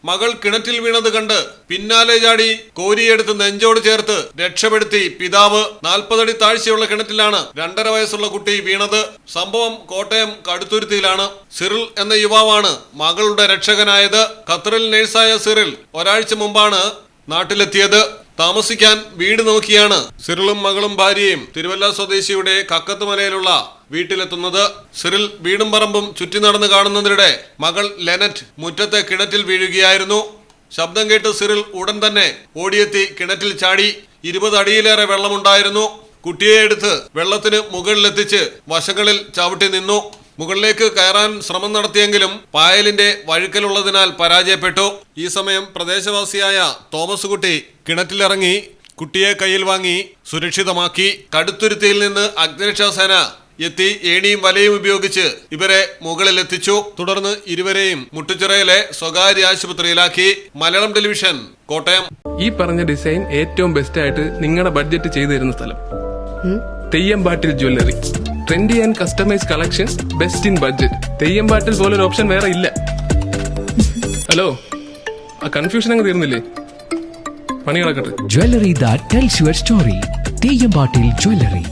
മകൾ കിണറ്റിൽ വീണത് കണ്ട് പിന്നാലെ ചാടി കോരിയെടുത്ത് നെഞ്ചോട് ചേർത്ത് രക്ഷപ്പെടുത്തി പിതാവ്. 40 അടി താഴ്ചയുള്ള കിണറ്റിലാണ് 2.5 വയസ്സുള്ള കുട്ടി വീണത്. സംഭവം കോട്ടയം കടുത്തുരുത്തിയിലാണ്. സിറിൽ എന്ന യുവാവാണ് മകളുടെ രക്ഷകനായത്. ഖത്തറിൽ നഴ്സായ സിറിൽ ഒരാഴ്ച മുമ്പാണ് നാട്ടിലെത്തിയത്. താമസിക്കാൻ വീട് നോക്കിയാണ് സിറിലും മകളും ഭാര്യയും തിരുവല്ല സ്വദേശിയുടെ കക്കത്തുമലയിലുള്ള വീട്ടിലെത്തുന്നത്. സിറിൽ വീടും പറമ്പും ചുറ്റി നടന്ന് കാണുന്നതിനിടെ മകൾ ലെനറ്റ് മുറ്റത്തെ കിണറ്റിൽ വീഴുകയായിരുന്നു. ശബ്ദം കേട്ട് സിറിൽ ഉടൻ തന്നെ ഓടിയെത്തി കിണറ്റിൽ ചാടി. 20 അടിയിലേറെ വെള്ളമുണ്ടായിരുന്നു. കുട്ടിയെ എടുത്ത് വെള്ളത്തിന് മുകളിലെത്തിച്ച് വശങ്ങളിൽ ചവിട്ടി നിന്നു. മുകളിലേക്ക് കയറാൻ ശ്രമം നടത്തിയെങ്കിലും പായലിന്റെ വഴുക്കലുള്ളതിനാൽ പരാജയപ്പെട്ടു. ഈ സമയം പ്രദേശവാസിയായ തോമസ് കുട്ടി കിണറ്റിലിറങ്ങി കുട്ടിയെ കയ്യിൽ വാങ്ങി സുരക്ഷിതമാക്കി. കടുത്തുരുത്തിയിൽ നിന്ന് അഗ്നിരക്ഷാസേന എത്തി ഏണിയും വലയും ഉപയോഗിച്ച് ഇവരെ മുകളിലെത്തിച്ചു. തുടർന്ന് ഇരുവരെയും മുട്ടുചിറയിലെ സ്വകാര്യ ആശുപത്രിയിലാക്കി. മലയാളം ടെലിവിഷൻ, കോട്ടയം. ഈ പറഞ്ഞ ഡിസൈൻ ഏറ്റവും ബെസ്റ്റ് ആയിട്ട് നിങ്ങളുടെ ബഡ്ജറ്റ് ചെയ്തു തരുന്ന സ്ഥലം Theyyampattil jewellery. Trendy and customise collection, best in budget. Theyyampattil പോലൊരു ഓപ്ഷൻ വേറെ ഇല്ല. ഹലോ, ആ കൺഫ്യൂഷൻ അങ്ങ് തീർന്നില്ലേ? പണി കിടക്കട്ടെ. Jewelry that tells your story. തെയ്യമ്പാട്ടിൽ jewellery.